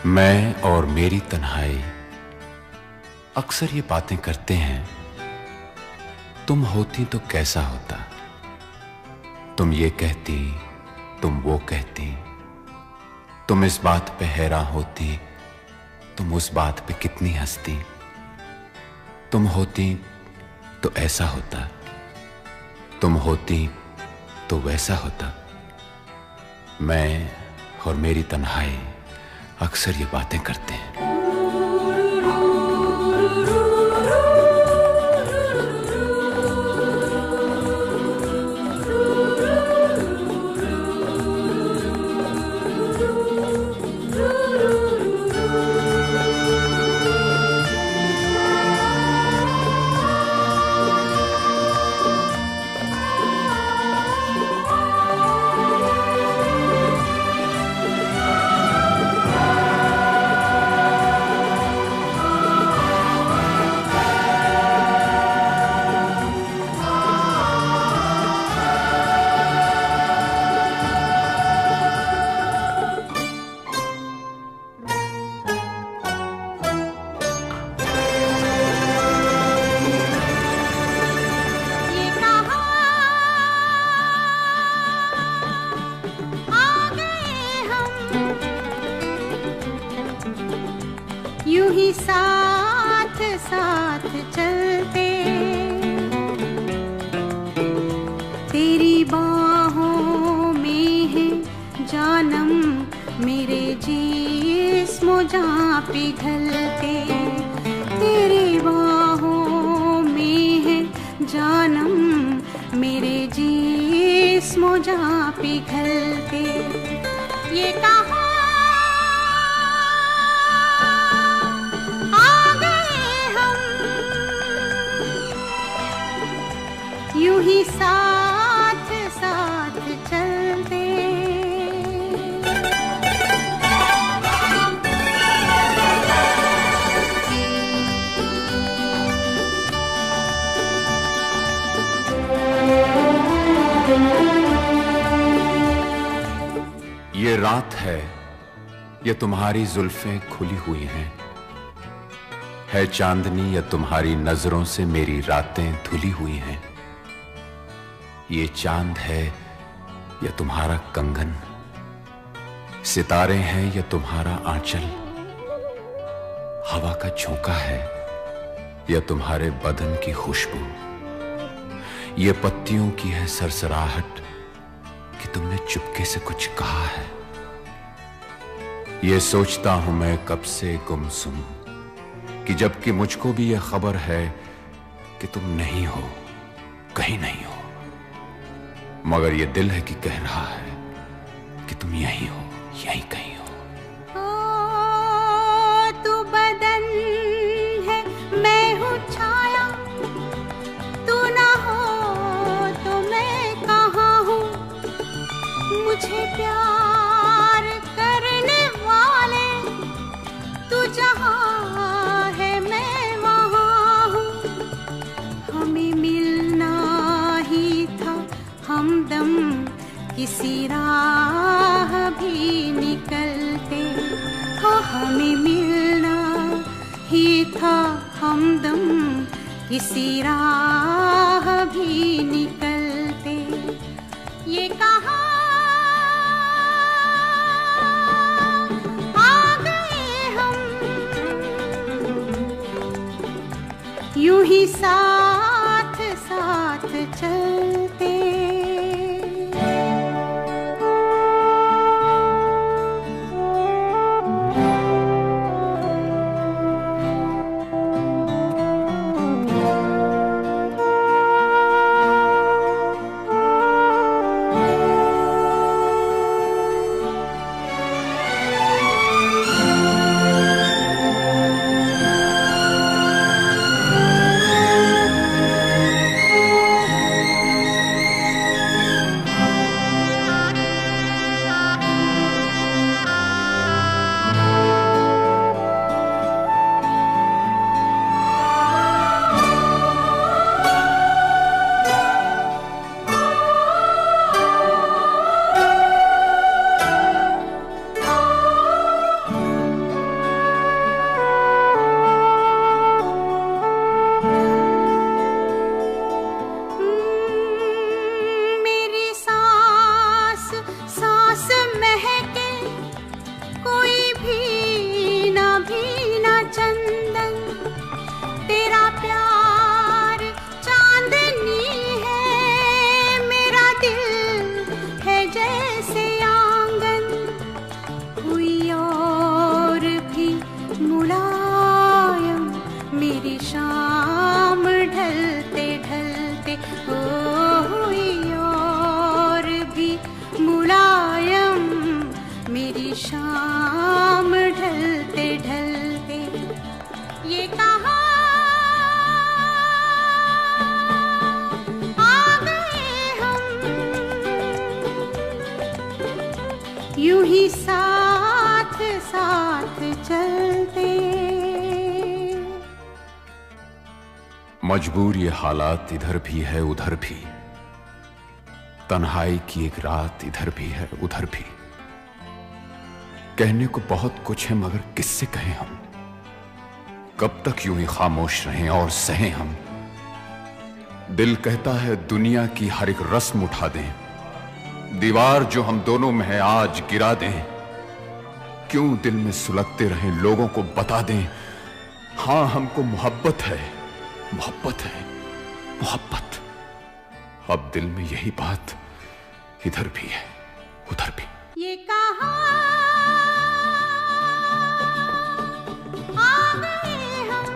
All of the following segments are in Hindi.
मैं और मेरी तन्हाई अक्सर ये बातें करते हैं, तुम होती तो कैसा होता। तुम ये कहती, तुम वो कहती, तुम इस बात पे हैरान होती, तुम उस बात पे कितनी हंसती। तुम होती तो ऐसा होता, तुम होती तो वैसा होता। मैं और मेरी तन्हाई अक्सर ये बातें करते हैं। यूं ही साथ साथ चलते, तेरी बाहों में है जानम, मेरे जिस्म जहाँ पिघलते। तेरी बाहों में है जानम, मेरे जिस्म जहाँ पिघलते। ये कहा यूं ही साथ साथ चलते। ये रात है, ये तुम्हारी जुल्फें खुली हुई हैं, है चांदनी या तुम्हारी नजरों से मेरी रातें धुली हुई हैं। ये चांद है या तुम्हारा कंगन, सितारे हैं या तुम्हारा आंचल, हवा का झोंका है या तुम्हारे बदन की खुशबू। ये पत्तियों की है सरसराहट कि तुमने चुपके से कुछ कहा है। ये सोचता हूं मैं कब से गुमसुम कि जबकि मुझको भी यह खबर है कि तुम नहीं हो, कहीं नहीं हो, मगर ये दिल है कि कह रहा है कि तुम यहीं हो, यहीं कहीं हो। तू बदन है, मैं हूँ छाया, तू ना हो तो मैं कहाँ हूँ। मुझे प्यार करने वाले तू जहाँ है मैं वहाँ हूँ। हमें मिलना ही था हमदम, किसी राह भी निकलते। हो हमें मिलना ही था हमदम, किसी राह भी निकलते। ये कहा आ गए हम, यूं ही साथ साथ चलते। शाम ढलते ढलते ये कहाँ आ गए हम, यूं ही साथ साथ चलते। मजबूर ये हालात इधर भी है उधर भी, तन्हाई की एक रात इधर भी है उधर भी। कहने को बहुत कुछ है मगर किससे कहें हम, कब तक यूं ही खामोश रहें और सहें हम। दिल कहता है दुनिया की हर एक रस्म उठा दें, दीवार जो हम दोनों में है आज गिरा दें। क्यों दिल में सुलगते रहें, लोगों को बता दें हां हमको मोहब्बत है, मोहब्बत है, मोहब्बत। अब दिल में यही बात इधर भी है उधर भी। ये कहाँ आ गए हम,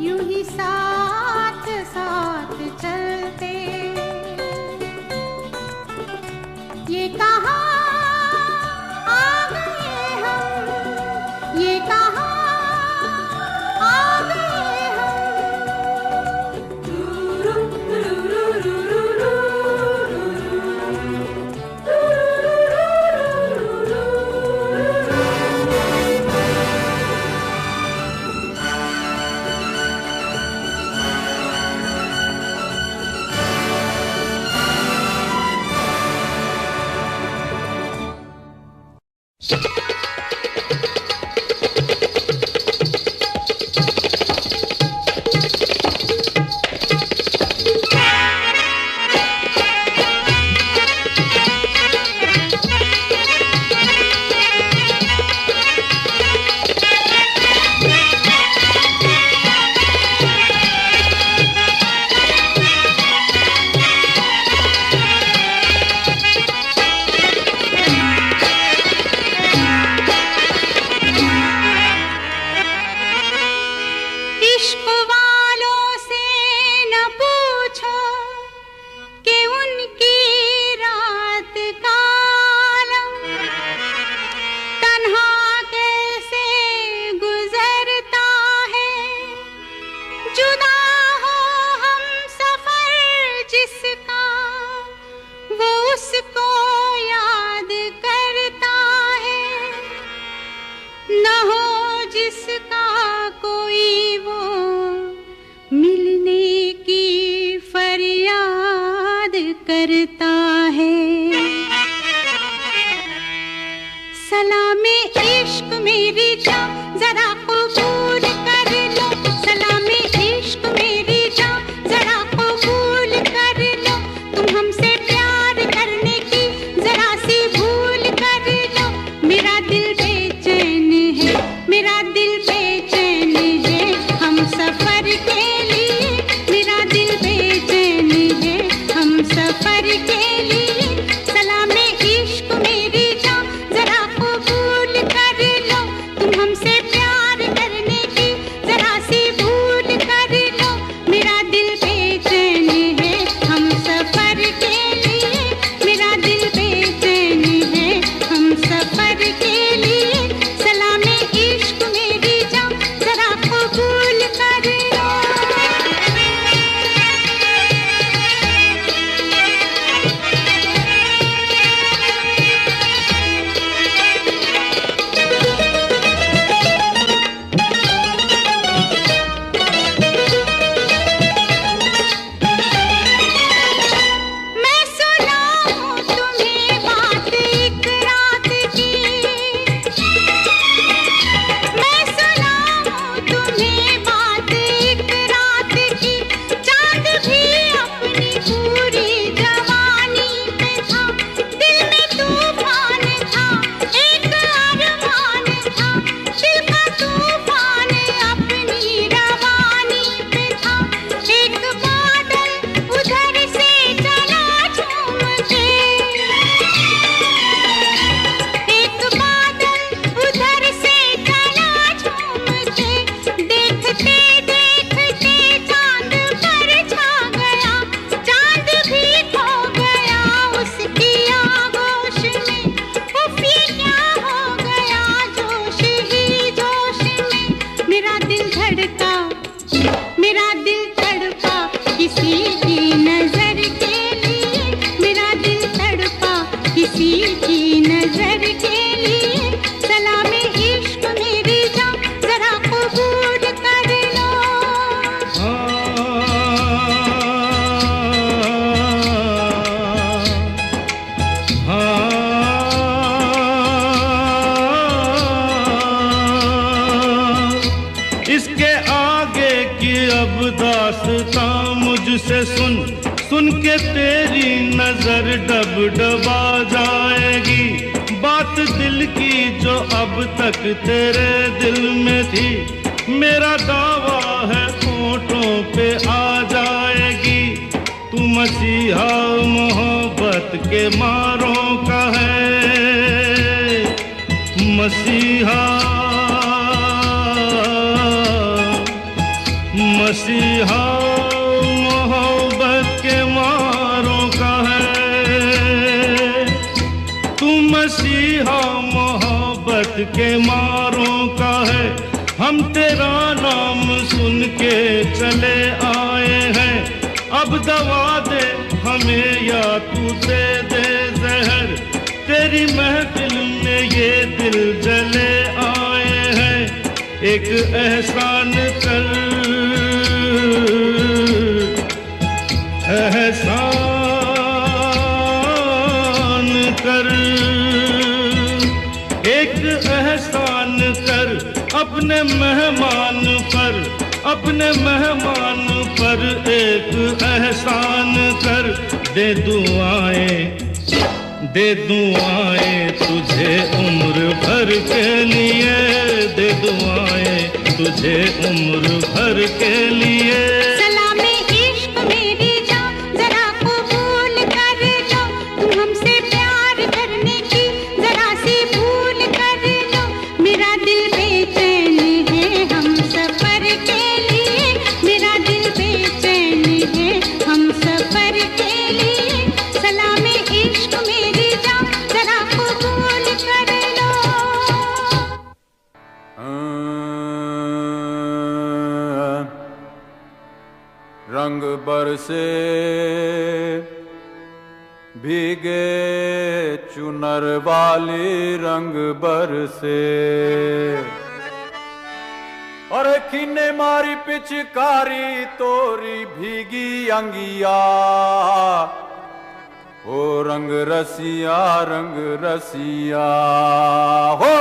यूं ही साथ साथ चलते। ये कहाँ आ गए हम, ये कहाँ आ गए करता है। सलामे इश्क मेरी जान जरा कबूल कर लो, सलामे इश्क मेरी जान जरा कबूल कर लो। तुम हमसे प्यार करने की जरा सी भूल कर लो। मेरा दिल बेचैन है, मेरा दिल बेचैन है हम सफर के लिए। मेरा दिल बेचैन है हम सफर के लिए। सलामे इश्क मेरी जान जरा कबूल कर लो। तुम हमसे प्यार सुन सुन के तेरी नजर डब डबा जाएगी। बात दिल की जो अब तक तेरे दिल में थी, मेरा दावा है होठों पे आ जाएगी। तू मसीहा मोहब्बत के मारों का है, मसीहा मसीहा मोहब्बत के मारों का है। तू मसीहा मोहब्बत के मारों का है। हम तेरा नाम सुन के चले आए हैं। अब दवा दे हमें या तू दे दे जहर। तेरी महफिल में ये दिल जले आए हैं। एक एहसान कर, एहसान कर, एक एहसान कर अपने मेहमान पर, अपने मेहमान पर एक एहसान कर। दे दुआएं तुझे उम्र भर के लिए, दे दुआएं तुझे उम्र भर के लिए। सलामे इश्क मेरी जान जरा कबूल कर लो, तुम हमसे प्यार करने की जरा सी भूल कर लो। मेरा दिल बेचैन है हम सफर के लिए, मेरा दिल बेचैन है हम सफर के लिए। सलामे इश्क मेरी जान जरा कबूल कर लो। रंग बरसे भीगे चुनर वाली, रंग बरसे अरे किन्ने मारी पिचकारी तोरी भीगी अंगिया। ओ रंग रसिया, रंग रसिया हो।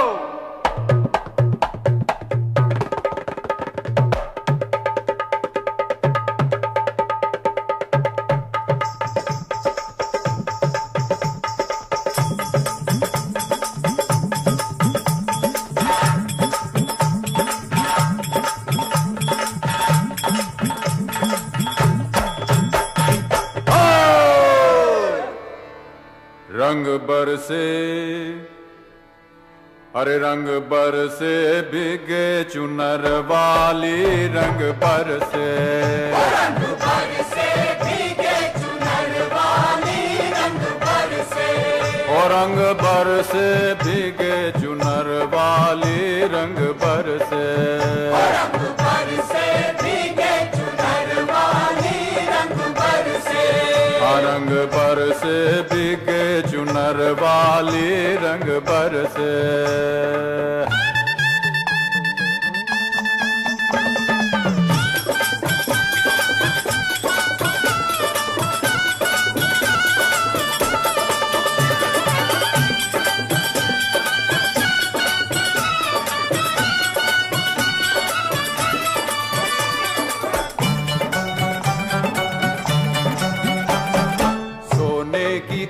रंग बरसे अरे रंग बरसे भीगे चुनर वाली, रंग बरसे रंग बरसे भीगे चुनर वाली, रंग बरसे ओ रंग बरसे भीगे चुनर वाली, रंग बरसे रंग बरसे भीगे चुनर वाली, रंग बरसे रंग बरसे भीगे चुनर वाली, रंग बरसे।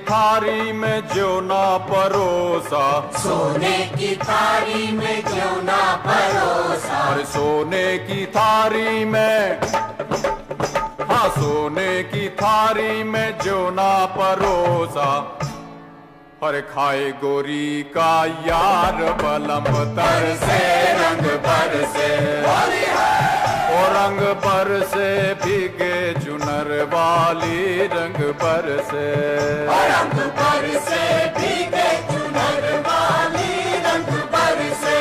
थारी में जो ना परोसा, सोने की थारी में जो ना परोसा। अरे सोने की थारी में, हाँ सोने की थारी में जो ना परोसा। हर खाए गोरी का यार बलम तर से, रंग बरसे ओ रंग बरसे भीगे चुनर वाली, रंग बरसे रंग बरसे भीगे चुनर वाली, रंग बरसे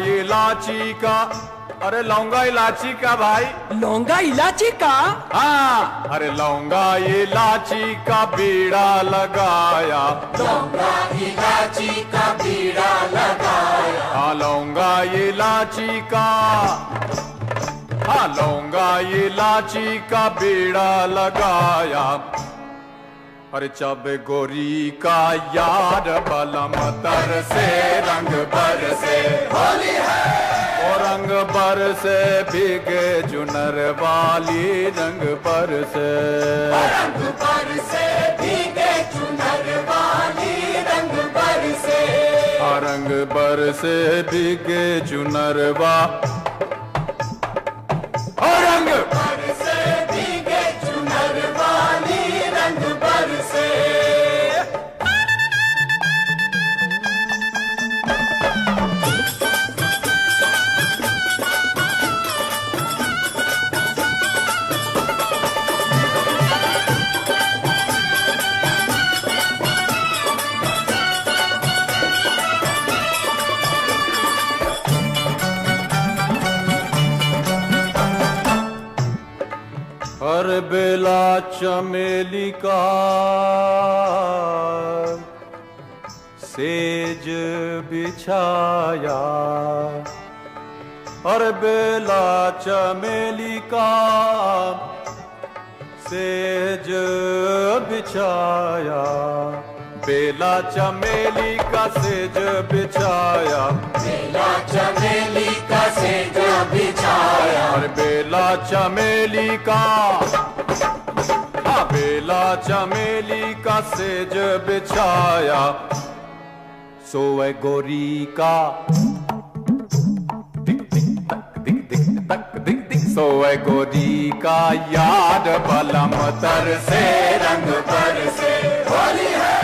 इलायची का, अरे लौंगा इलायची का भाई, लौंगा इलायची का, हाँ अरे लौंगा इलायची का बीड़ा लगाया, लौंगा इलायची का बीड़ा लगाया। हाँ लौंगा इलायची का, हाँ लौंगा इलाची का बीड़ा लगाया, अरे जब गोरी का यार बलम तर से रंग बरसे, होली है और रंग बरसे भीगे चुनर वाली रंग बरसे, रंग बरसे भीगे चुनर वाली रंग बरसे, रंग बरसे भीगे चुनर रंग बरसे भीगे चुनर वाली रंग बरसे। हर बेला चमेली का सेज बिछाया, हर बेला चमेली का सेज बिछाया, बेला चमेली का सेज बिछाया, बेला चमेली का सेज बिछाया, और बेला चमेली का, बेला चमेली का सेज बिछाया, सोए गोरी का दिक दिक तक दिक दिक तक दिक दिक, सोए गोरी का याद बलम तर से रंग बरसे, होली है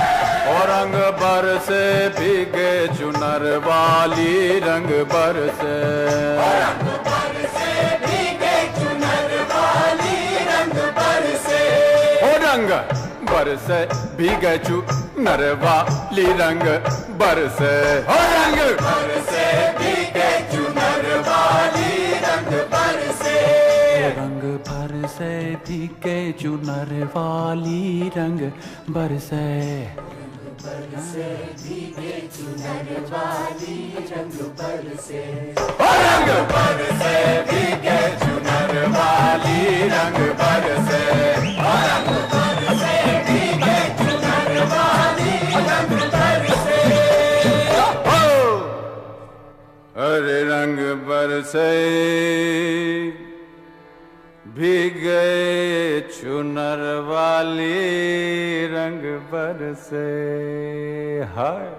और रंग बरसे भीगे चुनर वाली रंग बरसे, रंग बरसे भीगे चुनर वाली रंग बरसे, रंग बरसे भीगे चुनर वाली रंग बरसे, रंग बरसे भीगे चुनर वाली रंग बरसे, रंग बरसे भीगे चुनर वाली रंग बरसे, बरसे भीगे चुनर वाली रंग बरसे, रंग बरसे भीगे चुनर वाली रंग बरसे, रंग बरसे भीगे चुनर वाली रंग बरसे, अरे रंग बरसे भीगे चुनर वाली रंग बरसे, हाय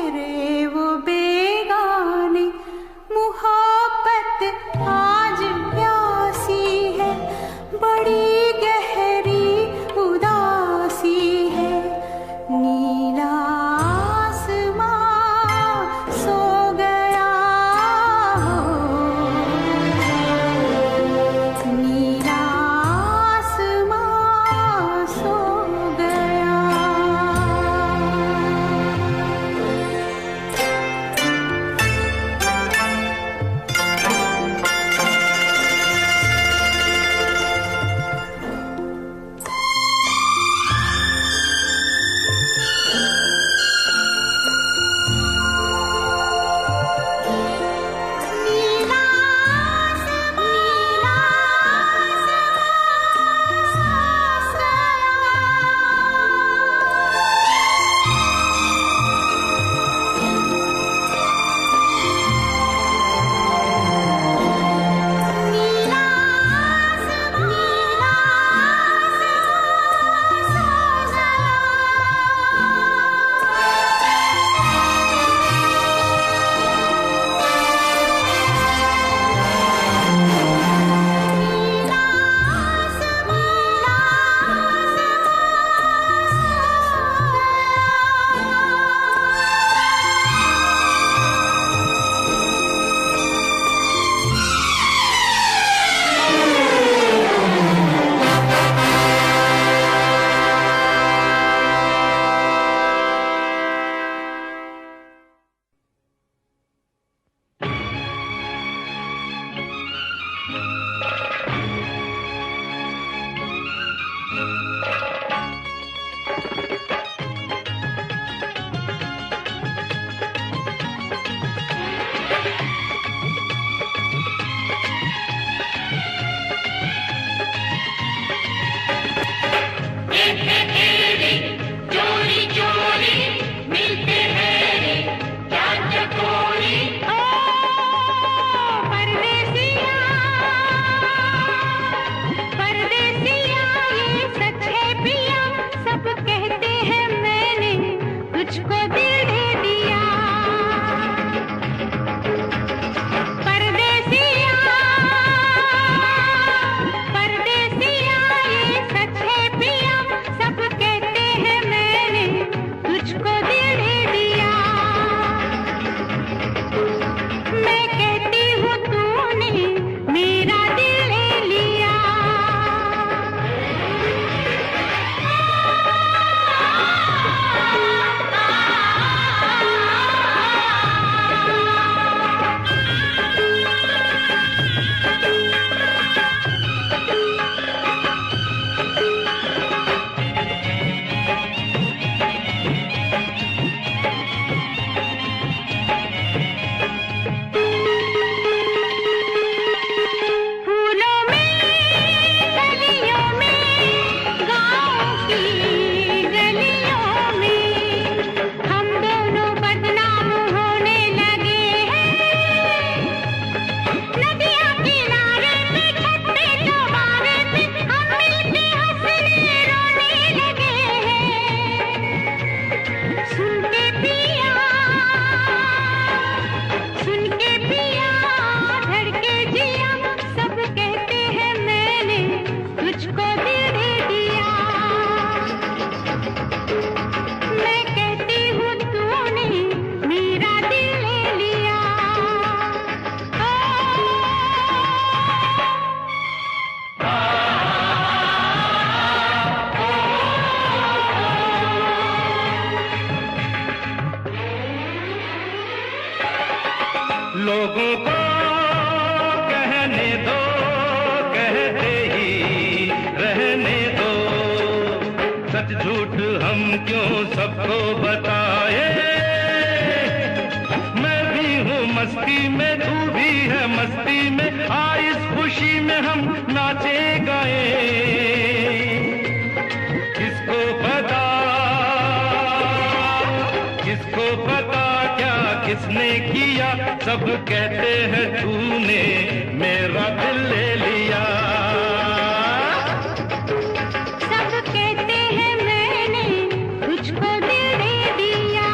फिरे वो बेगाने, मोहब्बत आज प्यासी है, बड़ी गहरी उदासी है। नीला आसमां सो गया हो, नीला आसमां सो गया। नीला आसमां, नीला आसमां सो गया। नीला आसमां, नीला आसमां सो चोरी चोरी मिलते हैं रे क्या चकोरी। ओ परदेसिया, परदेसिया ये सच है पिया, सब कहते हैं मैंने तुझको दिल दे दिया। परदेसिया, परदेसिया ये सच है पिया, सब कहते हैं मैंने तुझको दिल दे दिया। मैं कहती हूँ तूने मेरा दिल ले लिया। फूलों में, गलियों में, गाँव की गलियों में हम दोनों बदनाम होने लगे हैं। नदियाँ किनारे पे, छत पे, चौबारे पे हम मिलके हंसने रोने लगे हैं। सुन के पिया, सुन के पिया धड़के जिया, सब कहते हैं मैंने तुझको दिल दे दिया। मैं कहती हूँ तूने मेरा दिल ले लिया। लोगों को कहने दो, कहते ही रहने दो, सच झूठ हम क्यों सबको बताए। मैं भी हूँ मस्ती में, तू भी है मस्ती में, आ इस खुशी में हम नाचे गाए। किसको पता, किसको पता क्या किसने किया, सब कहते हैं तूने मेरा दिल ले लिया। सब कहते हैं मैंने तुझको दिल दे दिया।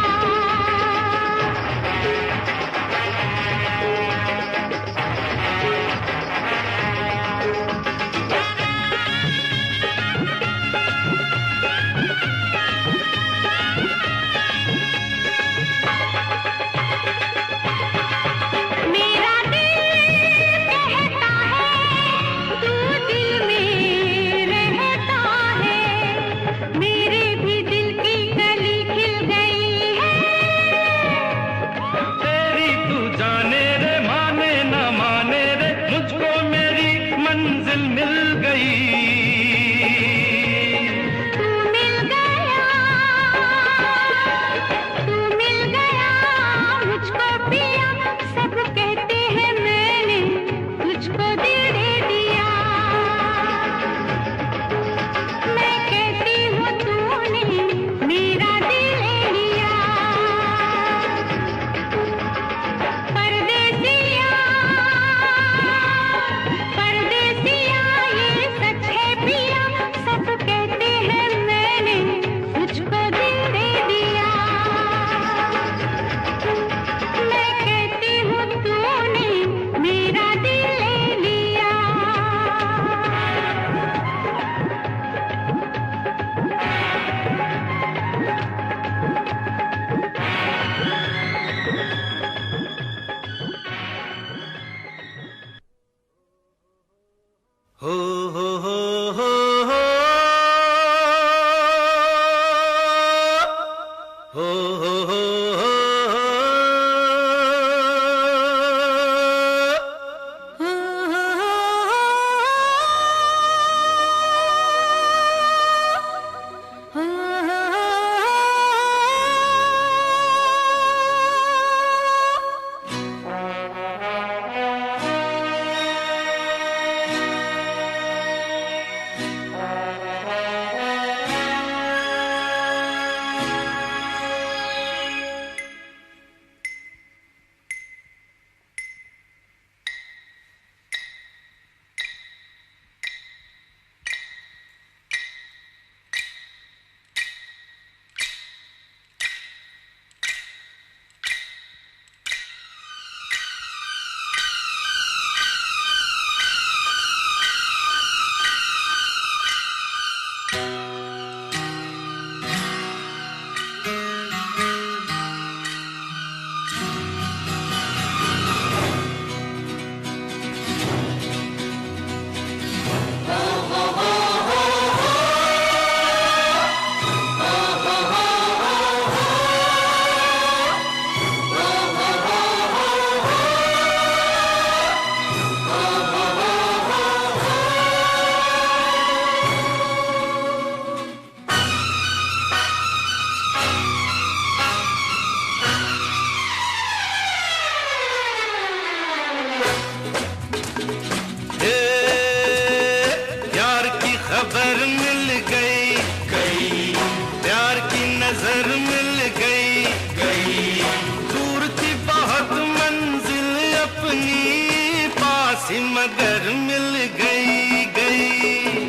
मगर मिल गई गई।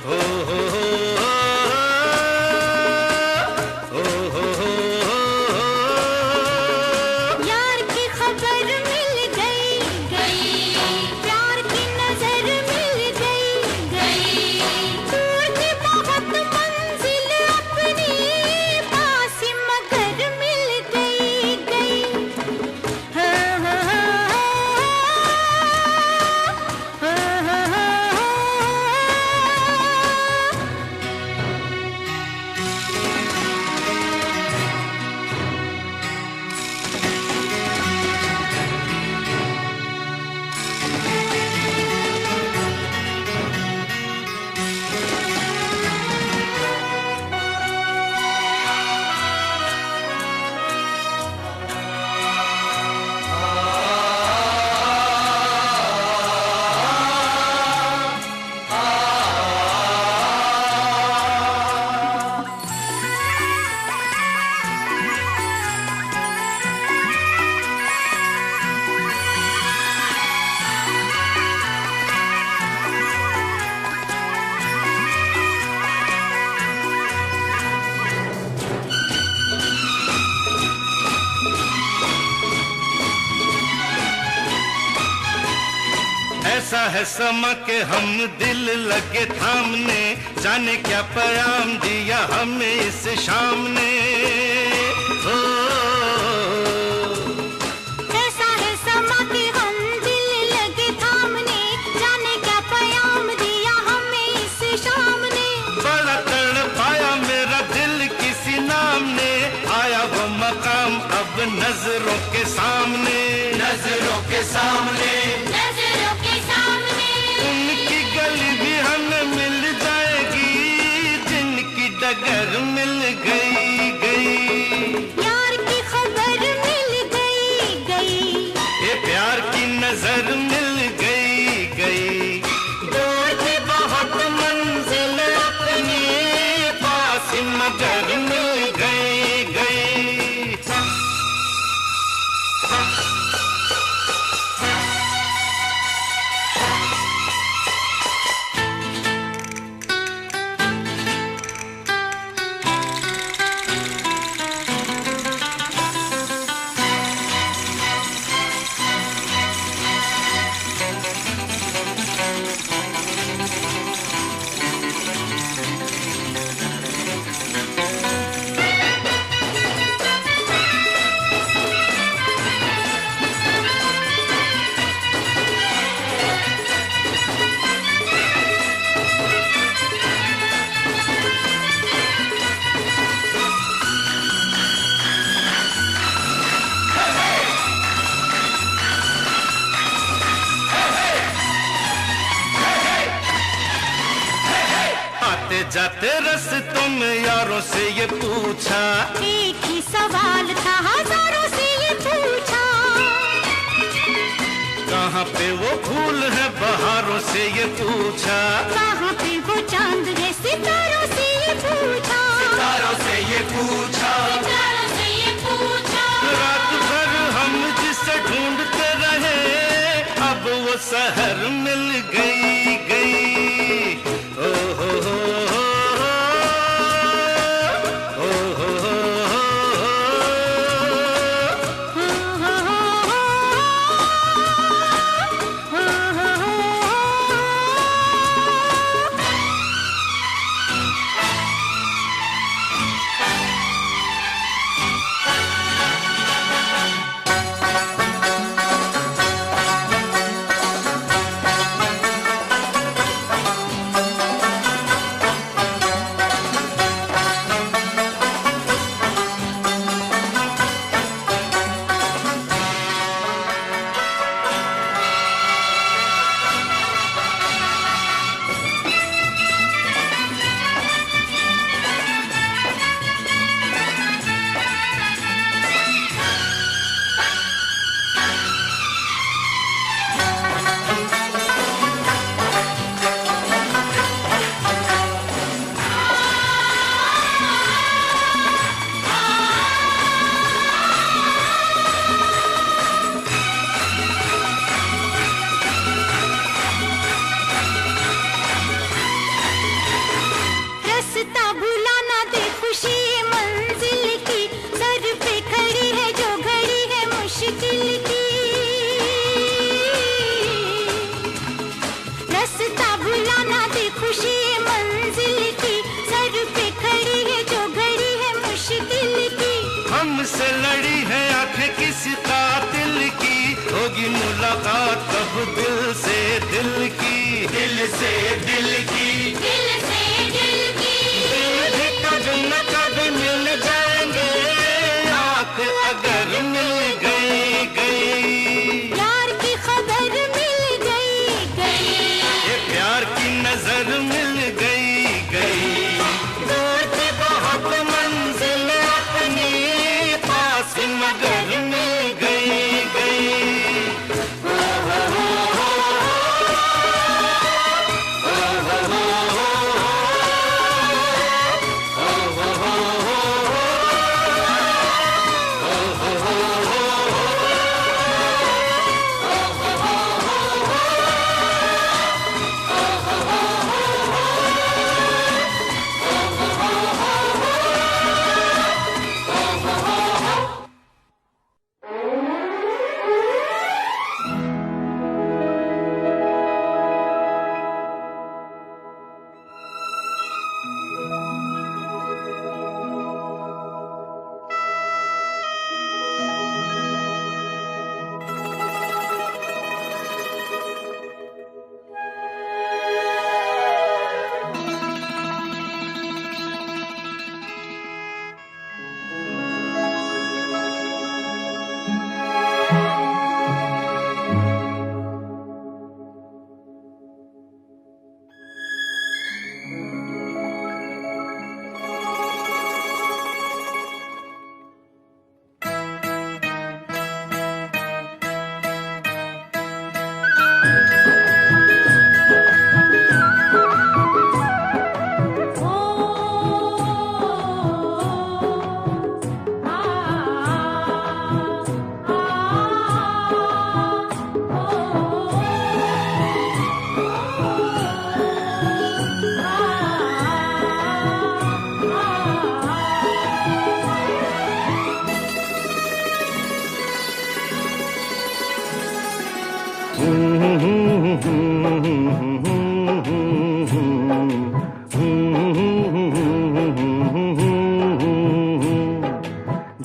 हो हो हो हो हो हो यार की खबर मिल गई गई, प्यार की नजर मिल गई गई, दूर की बहुत मंजिल अपनी पास ही मगर मिल गई गई। हाँ हाँ हाँ हाँ हाँ हाँ। ऐसा है समा के हम दिल लगे थामने, जाने क्या पैगाम दिया हमें इस शाम ने। हो ऐसा है समा के हम दिल लगे थामने, जाने क्या पैगाम दिया हमें इस शाम ने। बड़ा तड़पाया मेरा दिल किसी नाम ने, आया वो मकाम अब नजरों के सामने। नजरों के सामने, नजरों के सामने उनकी गली भी हमें मिल जाएगी, जिनकी डगर मिल गई गई। यार की खबर मिल गई गई, ये प्यार की नजर मिल गई गई, दूर की बहुत मंजिल अपनी पास ही मगर मिल गई गई। आते जाते रस्तों में यारों से ये पूछा, एक ही सवाल था हजारों से ये पूछा। कहाँ पे वो फूल है बहारों से ये पूछा। कहाँ पे वो चांद है सितारों से ये पूछा। सितारों से ये पूछा। सितारों से ये पूछा। रात भर हम जिसे ढूंढते रहे, अब वो शहर मिल गई गई। ओ हो हो हो ओ हो हो दिल की, दिल से दिल की, दिल से दिल की। दिल भी कभी न कभी मिल जाएंगे, आँख अगर मिल गई गई। प्यार की खबर मिल गई गई, ये प्यार की नजर मिल गई गई। दूर थी बहुत मंजिल अपनी, पास मगर मिल गई गई।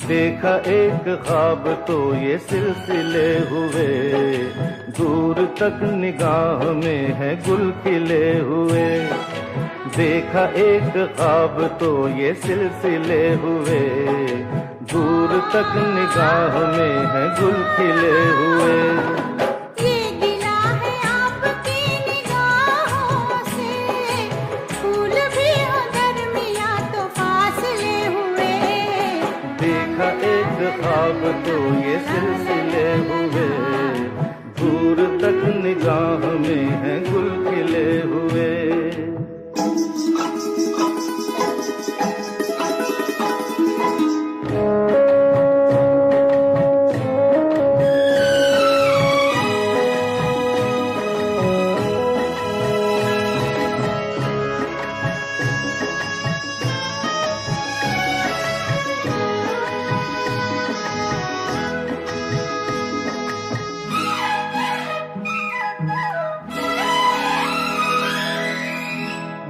देखा एक ख्वाब तो ये सिलसिले हुए, दूर तक निगाह में है गुल खिले हुए। देखा एक ख्वाब तो ये सिलसिले हुए, दूर तक निगाह में है गुल खिले हुए। ये गिला है आपकी निगाहों से, फूल भी हो दरमियां तो फासले हुए। देखा एक ख्वाब तो ये सिलसिले हुए, दूर तक निगाह में है गुल खिले हुए।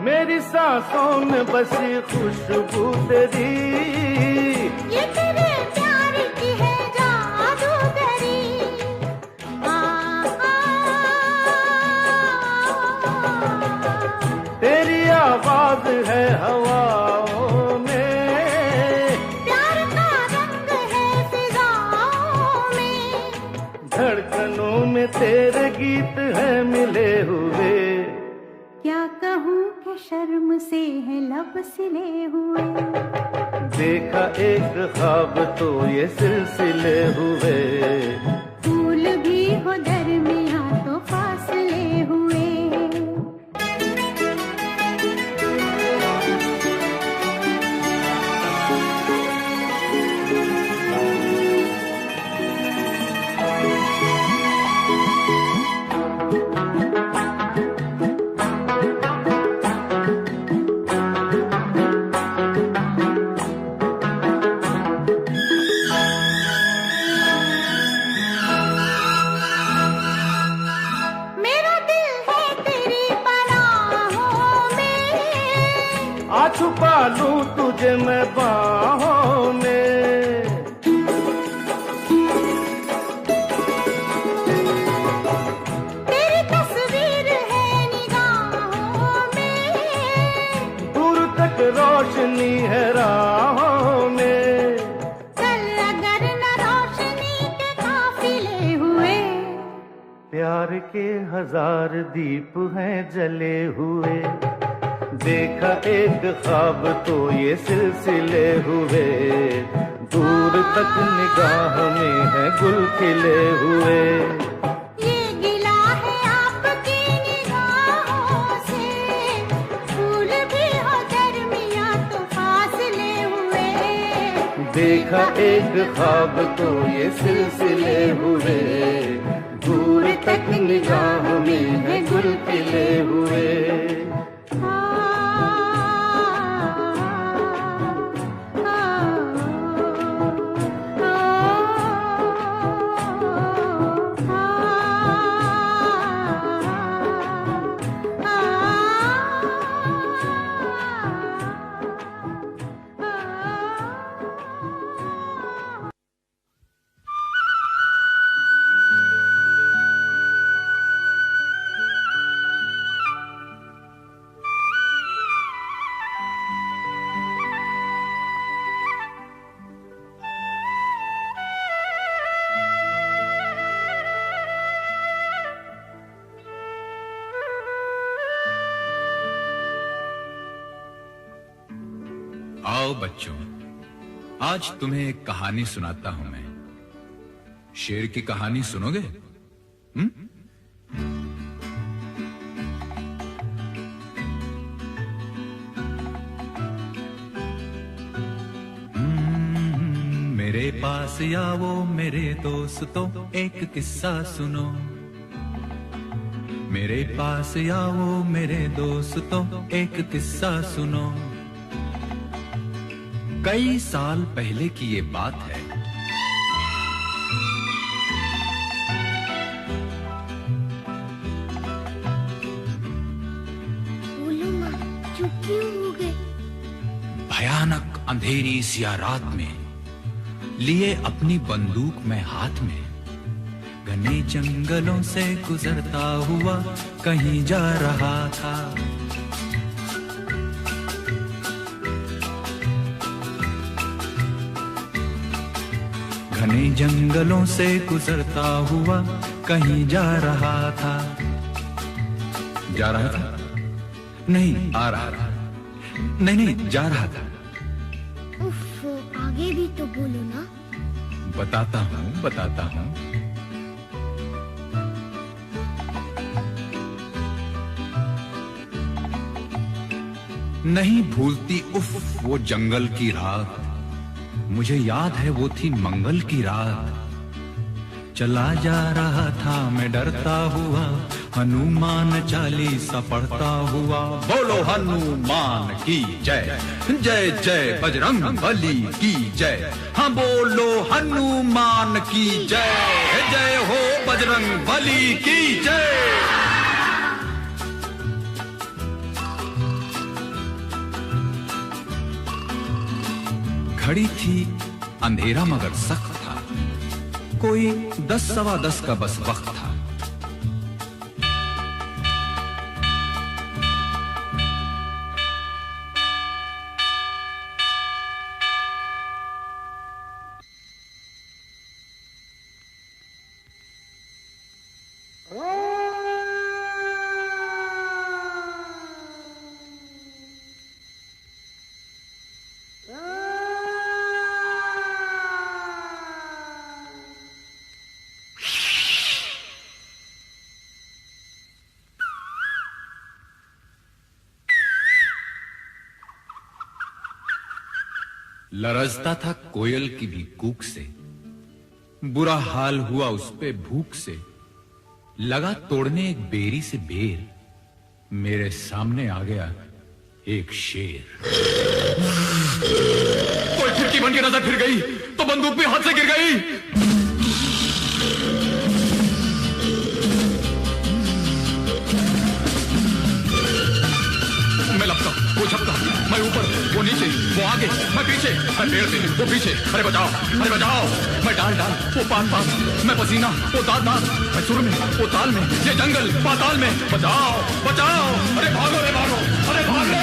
मेरी सांसों में बसी खुशबू तेरी, ये तेरे प्यार की है जादूगरी। तेरी आवाज है हवाओं में, प्यार का रंग है फिजाओं में। धड़कनों में तेरे गीत है मिले हुए। क्या कहूँ कि शर्म से है लब सिले हुए। देखा एक ख्वाब तो ये सिलसिले हुए, फूल भी हो दरमियां तो फासले हुए। छुपा लूं तुझे मैं बाहों में। तेरी तस्वीर के 1000 दीप हैं जले हुए। देखा एक ख्वाब तो ये सिलसिले हुए, दूर तक निगाह में है गुल खिले हुए। ये गिला है आपकी निगाहों से, फूल भी हो दरमियां तो फासले हुए। देखा एक ख्वाब तो ये सिलसिले हुए, दूर तक निगाह में है गुल खिले हुए। आओ बच्चों, आज तुम्हें एक कहानी सुनाता हूं मैं। शेर की कहानी सुनोगे? मेरे पास आओ मेरे दोस्तों, एक किस्सा सुनो। मेरे पास आओ मेरे दोस्तों, एक किस्सा सुनो। कई साल पहले की ये बात है। बोलो माँ, चुप क्यों हो गए? भयानक अंधेरी सिया रात में लिए अपनी बंदूक में हाथ में, घने जंगलों से गुजरता हुआ कहीं जा रहा था। घने जंगलों से गुजरता हुआ कहीं जा रहा था। जा रहा था? नहीं, आ रहा था। नहीं, जा रहा था। उफ, आगे भी तो बोलो ना। बताता हूँ। नहीं भूलती उफ वो जंगल की रात, मुझे याद है वो थी मंगल की रात। चला जा रहा था मैं डरता हुआ, हनुमान चालीसा पढ़ता हुआ। बोलो हनुमान की जय, जय जय बजरंग बली की जय। हाँ बोलो हनुमान की जय, जय हो बजरंग बली की जय। घड़ी थी अंधेरा मगर सख्त था, कोई 10 सवा 10 का बस वक्त था। लरजता था कोयल की भी कूक से, बुरा हाल हुआ उस पे भूख से। लगा तोड़ने एक बेरी से बेर, मेरे सामने आ गया एक शेर। कोई खिड़की बन के नजर फिर गई तो बंदूक भी हाथ से गिर गई। मैं लपका, वो झपका, मैं ऊपर, वो नीचे, वो आगे, मैं पीछे, मैं पेड़ से, वो पीछे। अरे बचाओ, अरे बचाओ। मैं डाल डाल, वो पात पात, मैं पसीना, वो दांत दांत, मैं सुर में, वो ताल में, ये जंगल पाताल में। बचाओ, बचाओ। अरे भागो, अरे भागो, अरे भागो।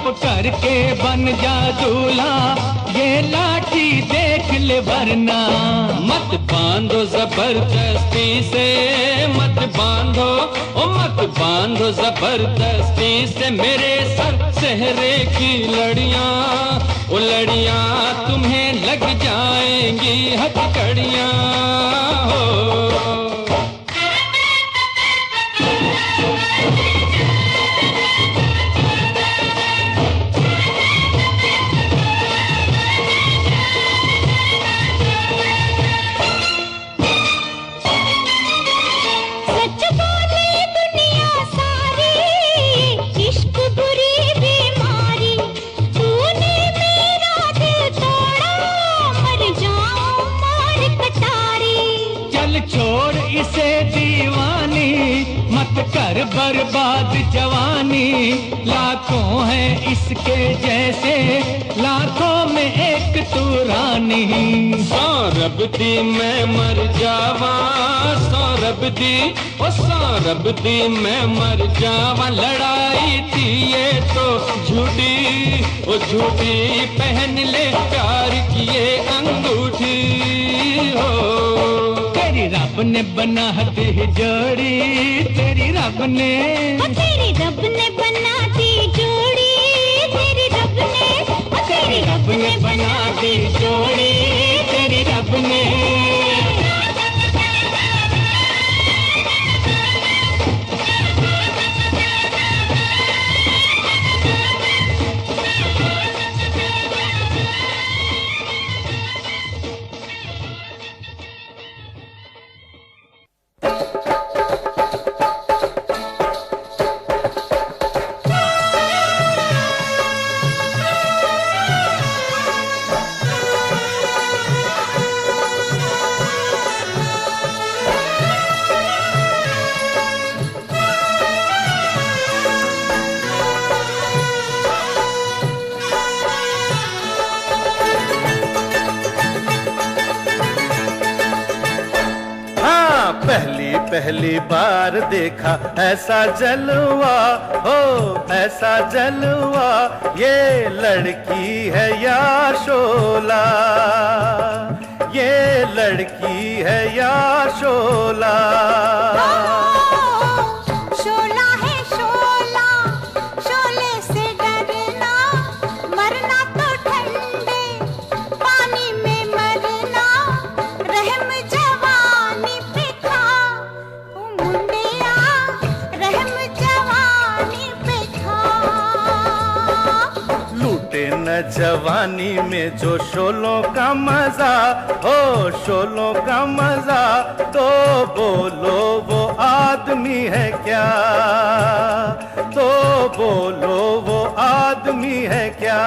चुप करके बन जा दूल्हा, ये लाठी देख ले वरना। मत बांधो जबरदस्ती से, मत बांधो ओ मत बांधो जबरदस्ती से मेरे सर सेहरे की लड़ियां, ओ लड़ियां तुम्हें लग जाएंगी हथकड़ियां हो। कर बर्बाद जवानी, लाखों है इसके जैसे, लाखों में एक तू रानी। सौरभ दी मैं मर जावा, सौरभ दी ओ सौरभ दी मैं मर जावा। लड़ाई थी ये तो झूठी, ओ झूठी पहन ले प्यार की ये अंगूठी हो। तेरी रब ने बना दी जोड़ी, तेरी रब ने, तेरी रब ने बना दी जोड़ी, तेरी रब ने, तेरी रब ने बना दी जोड़ी, तेरी रब ने। पहली बार देखा ऐसा जलवा हो, ऐसा जलवा, ये लड़की है या शोला, ये लड़की है या शोला। शोला है शोला, शोले से डरना, मरना तो ठंडे पानी में मरना। रहम जवानी पे खा मुंडिया, रहम जवानी पे खा। लूटे न जवानी में जो शोलों का मजा हो, शोलों का मजा, तो बोलो वो आदमी है क्या, तो बोलो वो आदमी है क्या।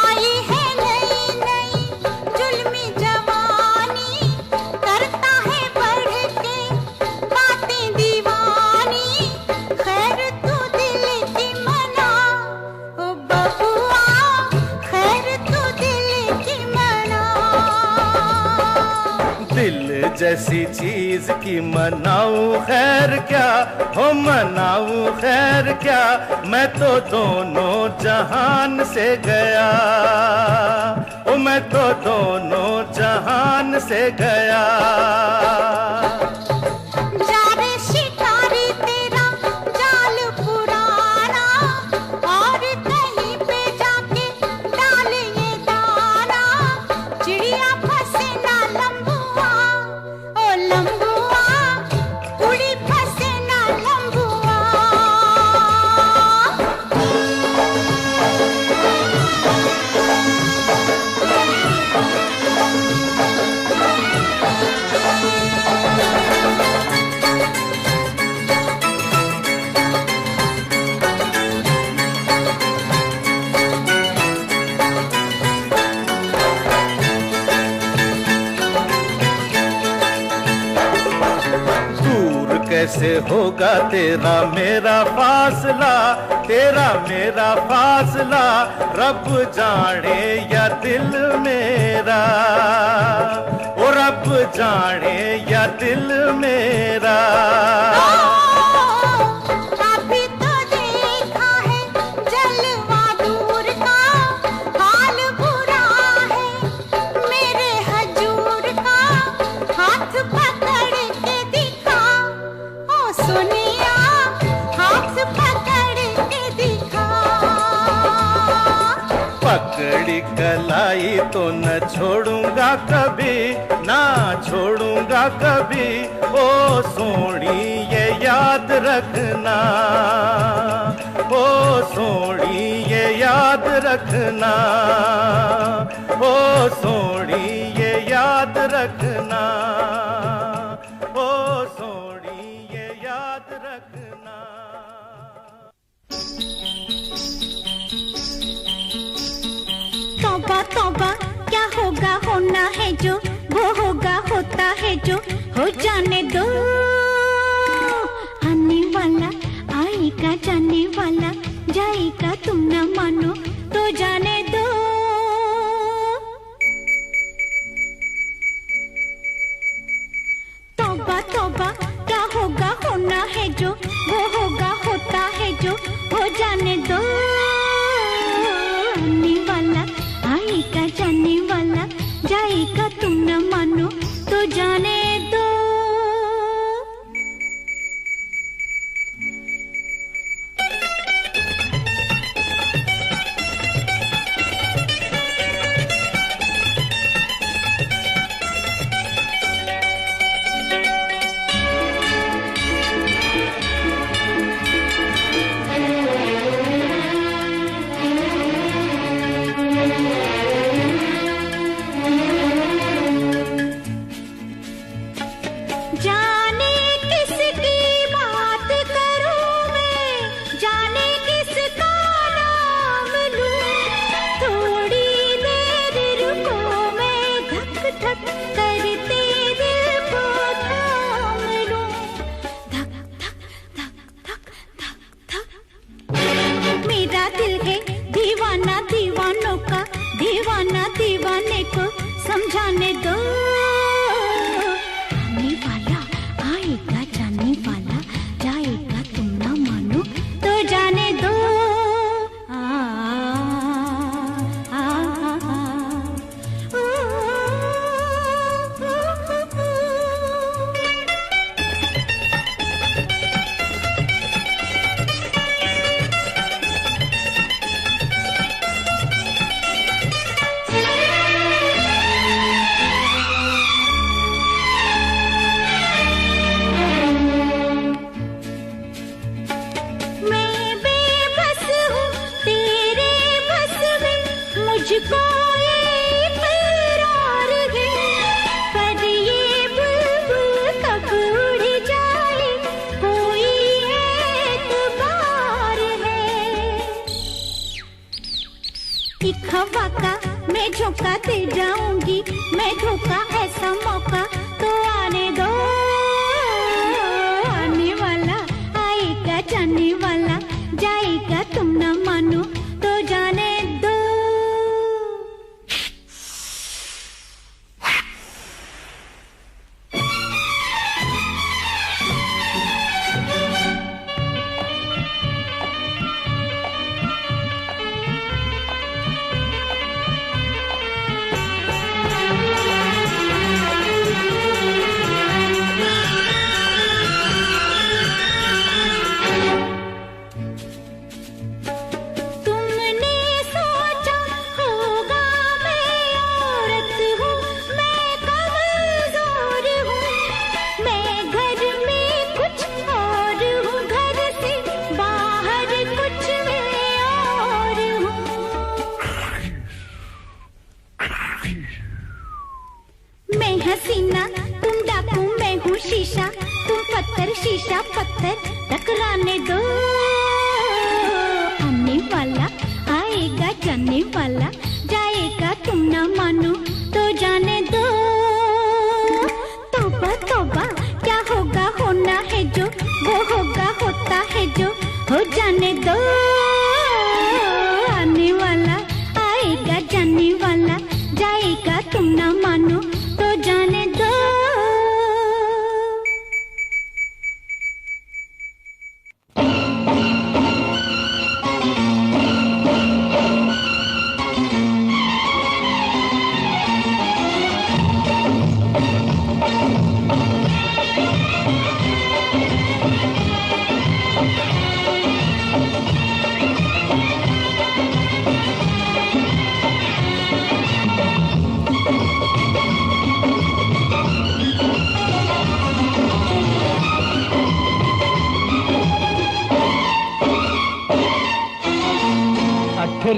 आई है नई नई जुल्मी जवानी, करता है बढ़ के बातें दीवानी। खैर तू दिल की मना ओ बबुआ, खैर तू दिल की मना। दिल जैसी चीज की मनाऊं खैर क्या, हो मनाऊं खैर क्या। मैं तो दोनों जहान से गया, ओ मैं तो दोनों जहान से गया। जा रे शिकारी तेरा जाल पुराना, और कहीं पे जाके डाल ये दाना। चिड़िया फंसे ना लंबुआ, ओ लंबुआ, उड़ी फंसे ना लंबुआ। कैसे होगा तेरा मेरा फासला, तेरा मेरा फासला। रब जाने या दिल मेरा, ओ रब जाने या दिल मेरा। अभी तो देखा जाई तो न छोड़ूंगा कभी, ना छोड़ूंगा कभी। ओ सोनी ये याद रखना, ओ सोनी ये याद रखना, ओ सोनी ये याद रखना, ओ सोनी ये याद रखना। तौबा तौबा क्या होगा होना है जो, वो होगा होता है जो, हो जाने दो। आने वाला आएगा, जाने वाला जाएगा, तुम न मानो तो जाने दो। तौबा तौबा क्या होगा होना है जो, वो होगा होता है जो, हो जाने दो। आने वाला आएगा, जाने वाला जाएगा, तुम न मानो तो जाने दो। समझाने दो। आने वाला आएगा, जाने वाला जाएगा, तुम ना मानो तो जाने दो। हवा का मैं झोंका दे जाऊंगी, मैं धोखा ऐसा मौका तो आने दो। आने वाला आएगा, जाने वाला जाएगा, तुम न मानो तो जाने दो। हसीना तुम डाकू, मैं हूँ शीशा, तुम पत्थर, शीशा पत्थर, टकराने दो। आने वाला आएगा, जाने वाला जाएगा, तुम न मानो तो जाने दो। तौबा तौबा क्या होगा होना है जो, वो होगा होता है जो, हो जाने दो। आने वाला आएगा, जाने वाला जाएगा, तुम न मानो तो जाने दो।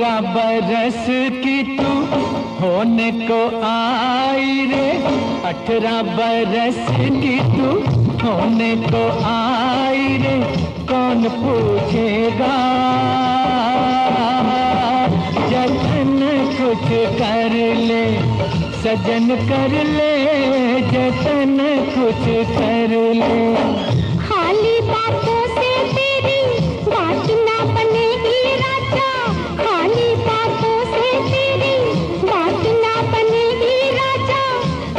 18 बरस की तू होने को आई रे, 18 बरस की तू होने को आई रे, कौन पूछेगा जतन कुछ कर ले, सजन कर ले जतन कुछ कर ले। खाली बातों से तेरी बात ना बनेगी राजा, खाली बातों से तेरी बात ना बनेगी राजा,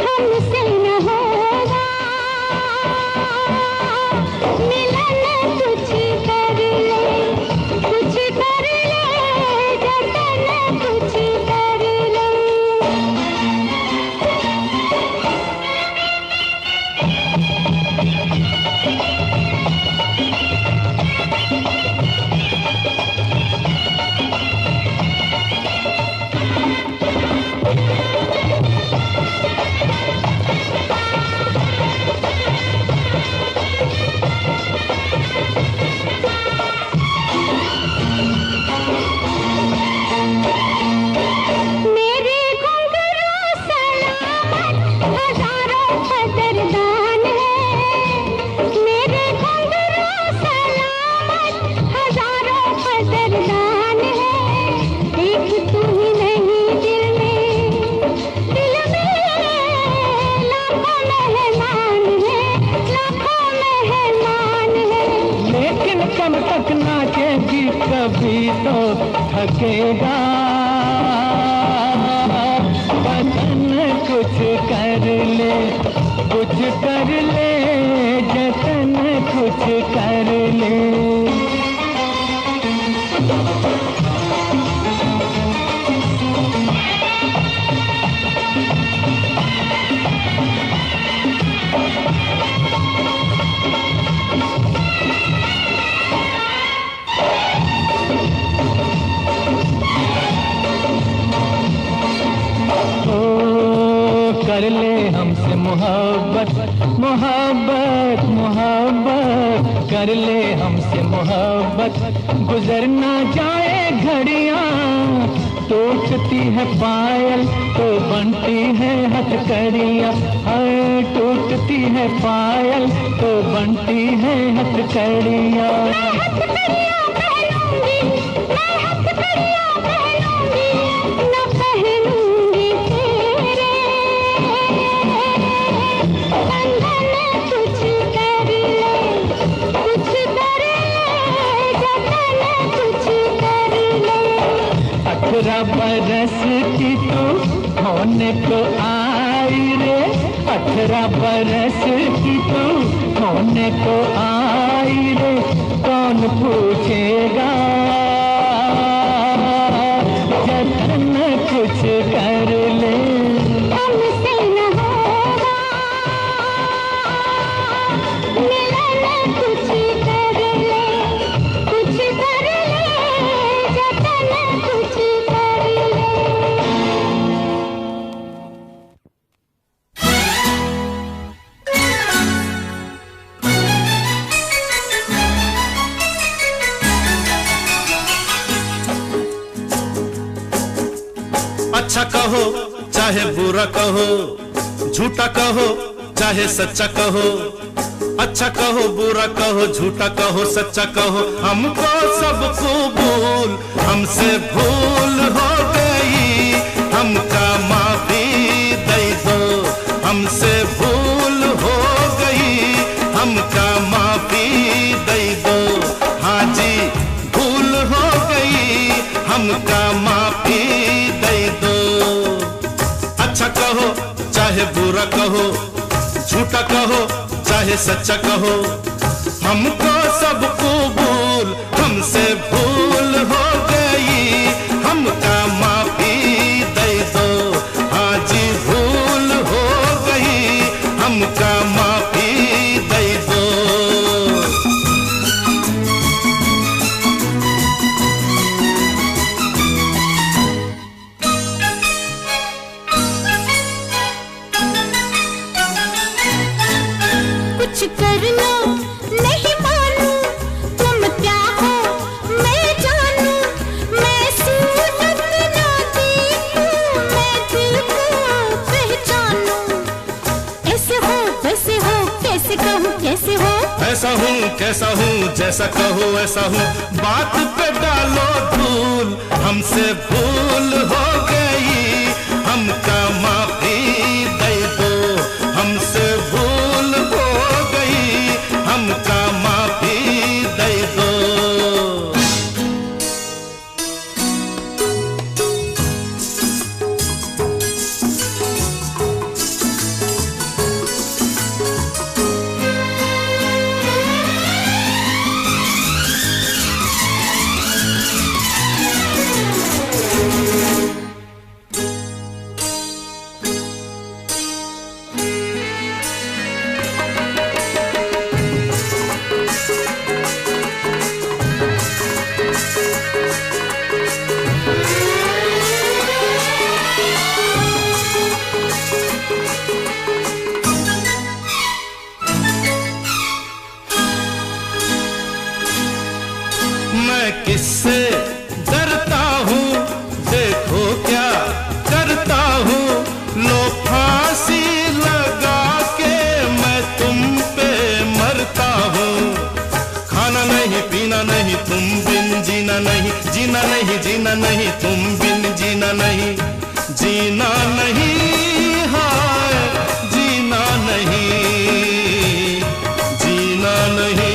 हमसे न होगा मिलन, कुछ कर ले, कुछ कर ले जतन कुछ कर ले। मेरे घुंघरू सलामत हजारों कदरदान है, मेरे घुंघरू सलामत हजारों कदरदान है, एक तू ही नहीं दिल में लाखों मेहमान है, लाखों मेहमान है। लेकिन कब तक नाचेगी, कभी तो थकेगा बदन, कुछ कर ले, कुछ कर ले जतन कुछ कर ले। कर ले हमसे मोहब्बत, मोहब्बत, मोहब्बत, कर ले हमसे मोहब्बत, गुजर ना जाए घड़ियां, टूटती है पायल तो बनती है हथकड़ियां, हर टूटती है पायल तो बनती है हथकड़ियां। बरस की तू होने को आई रे, 18 बरस की तू होने को आई रे, कौन पूछेगा जतन कुछ कर ले, हमसे न होगा मिलन, कुछ कर ले, कुछ कर ले जतन कुछ कर ले। अच्छा कहो चाहे बुरा कहो, झूठा कहो चाहे सच्चा कहो, अच्छा कहो बुरा कहो झूठा कहो सच्चा कहो, हमको सब कबूल, हमसे भूल हो गई, हमका माफी दे दो, हमसे भूल हो गई, हमका माफी दे दो, हाँ जी भूल हो गई, हमका माफी दे दो। अच्छा कहो चाहे बुरा कहो, झूठा कहो चाहे सच्चा कहो, हमको सब कबूल, हमसे भूल हो गई, हमका माफी दे दो, हाँ जी भूल हो गई, हमका माफी दे दो। कुछ कर लो नहीं मानू, तुम क्या हो मैं जानू, मैं सूझ कैसे हो कैसे कहूँ कैसे हो, ऐसा हूँ कैसा हूँ जैसा कहो ऐसा हूँ, बात पे डालो धूल, हमसे भूल हो गई, हमका माफी दे दो, हमसे भूल हो गई, हमका माफी दे दो। मैं किससे डरता हूँ, देखो क्या करता हूँ, लो फांसी लगा के मैं तुम पे मरता हूँ। खाना नहीं पीना नहीं तुम बिन जीना नहीं, जीना नहीं जीना नहीं तुम बिन जीना नहीं, जीना नहीं हाय जीना नहीं, जीना नहीं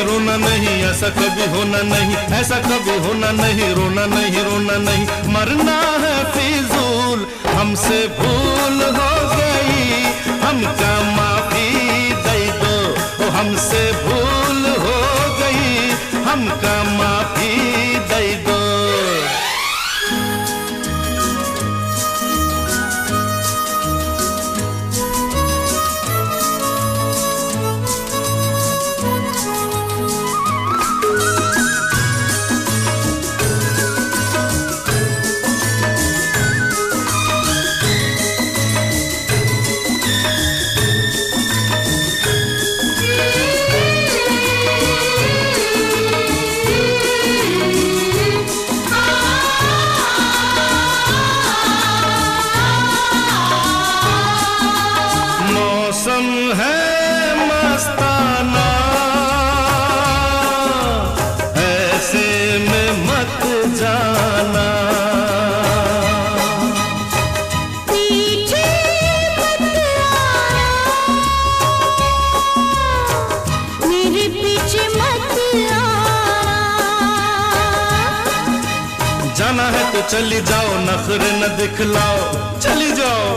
रोना नहीं, ऐसा कभी होना नहीं, ऐसा कभी होना नहीं, रोना नहीं रोना नहीं, मरना है फिजूल, हमसे भूल हो गई, हमका माफी दे दो, हमसे भूल हो गई, हमका माफी दे दो। मौसम है मस्ताना, ऐसे में मत जाना, पीछे मत आना, मेरे पीछे मत आना। जाना है तो चली जाओ, नखरे न दिखलाओ, चली जाओ।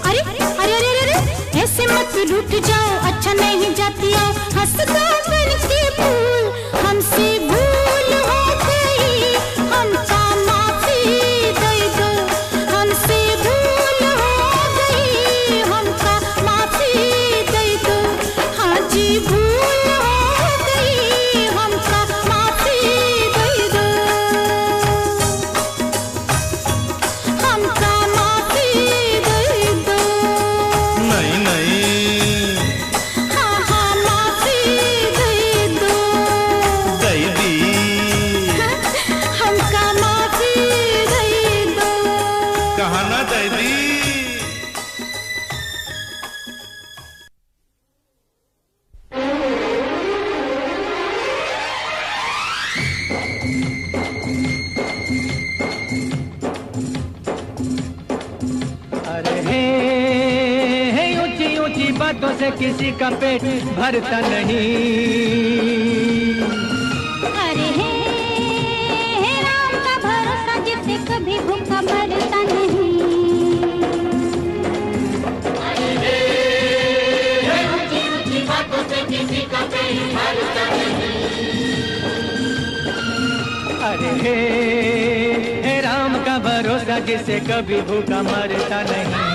अरे अरे अरे अरे ऐसे मत रूठ जाओ, अच्छा नहीं जाती आओ, हंसता बन के फूल, हमसे भूल हो गई, हमका माफी दे दो, हमसे भूल हो गई, हमका माफी दे दो, हाँ जी भूल हो गई, हमका माफी दे दो, हमका माफी दे दो। नहीं नहीं, हाँ हाँ माफी दे दो, दे दी, हमका माफी दे दो। कहा ना दे दी। अरे हे ऊंची ऊंची बातों से किसी का पेट भरता नहीं। अरे हे राम का भरोसा जिससे कभी भूखा मरता नहीं। अरे ऊंची ऊंची बातों से किसी का पेट भरता नहीं। अरे हे राम का भरोसा जिसे कभी भूखा मरता नहीं।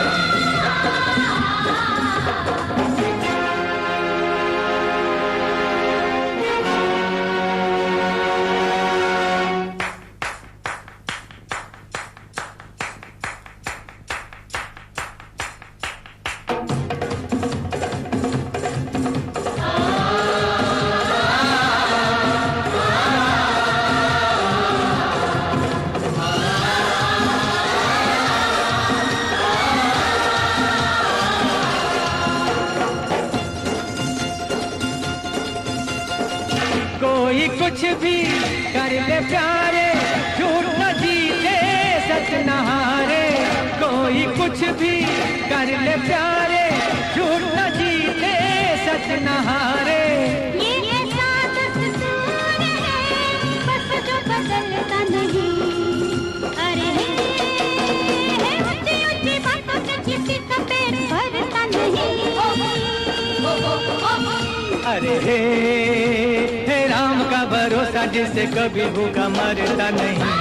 कोई कुछ भी कर ले प्यारे, झूठ न जीते सच न हारे। कोई कुछ भी कर ले प्यारे, झूठ न जीते सच न हारे। ये ऐसा दस्तूर है बस जो बदलता नहीं। अरे ऊंची ऊंची बातों से किसी का पेट भरता नहीं। अरे हे राम का भरोसा जिसे कभी भूखा मरता नहीं।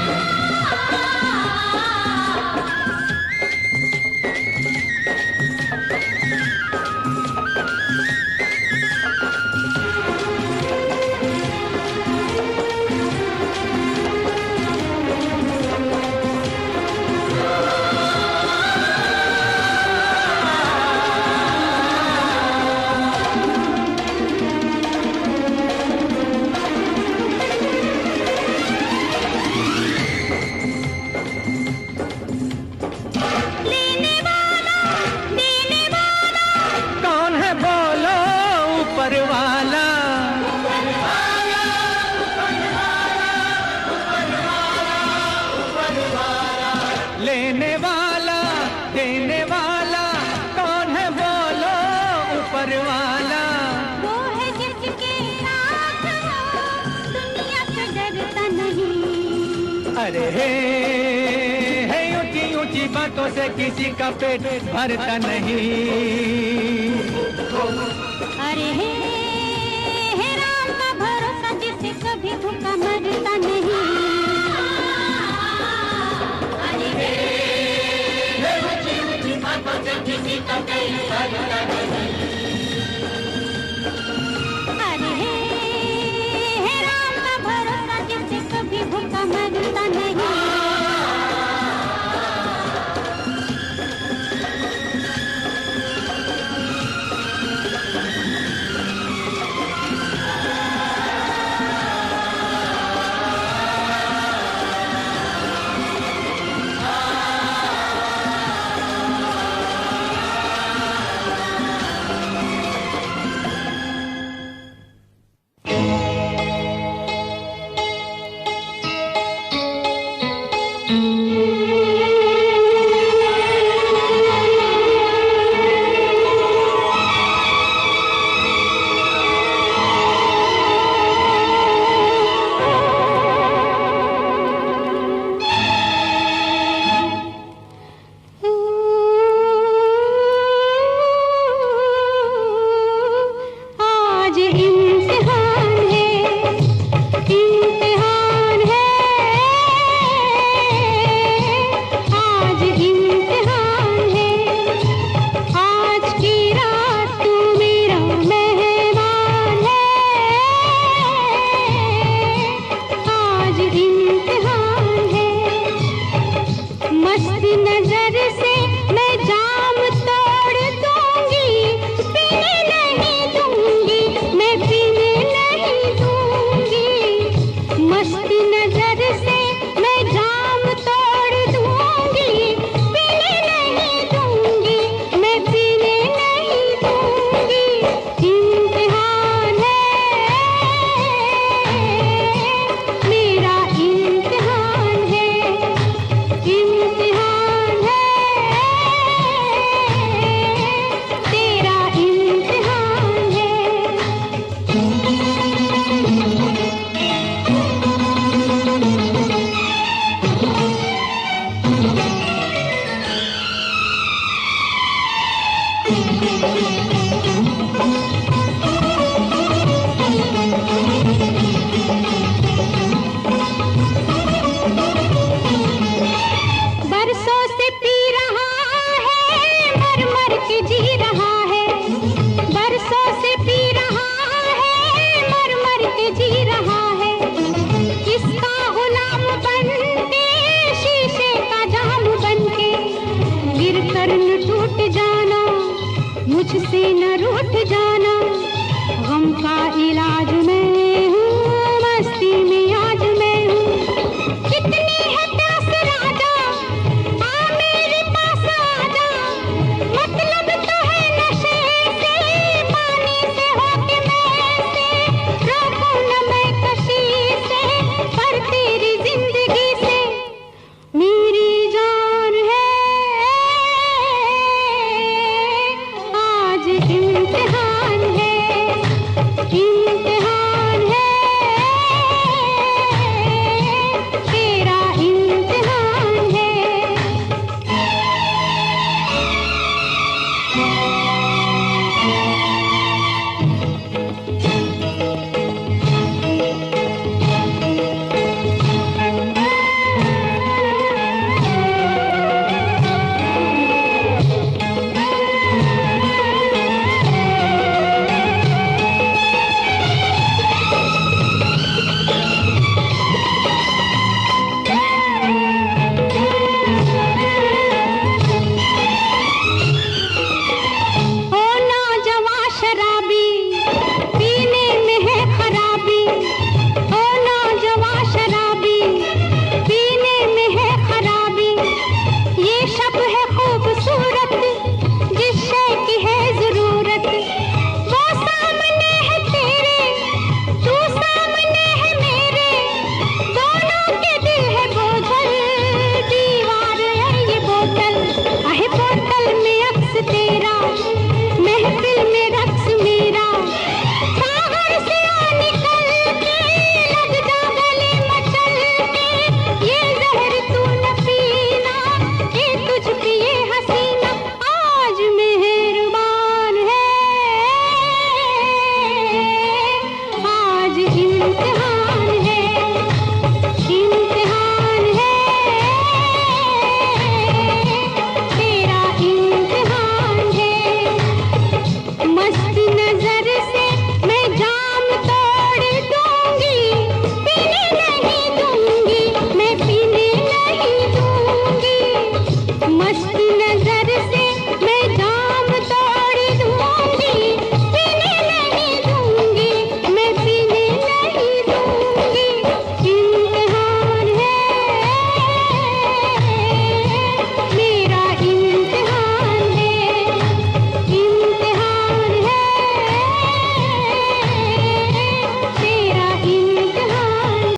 लेने वाला देने वाला कौन है बोलो ऊपर वाला। वो है जिसके साथ हो दुनिया से डरता नहीं। अरे हे ऊंची ऊंची बातों से किसी का पेट भरता नहीं। अरे हे राम का भरोसा जिसे कभी भूखा मरता नहीं। किसी का पेट भरता नहीं। अरे हे राम का भरोसा जिसे कभी भूखा मरता नहीं। इम्तिहान है से जी रहा है, किसका गुलाम बन के, शीशे का जाम बन के, गिर कर न टूट जाना, मुझसे न रूठ जाना।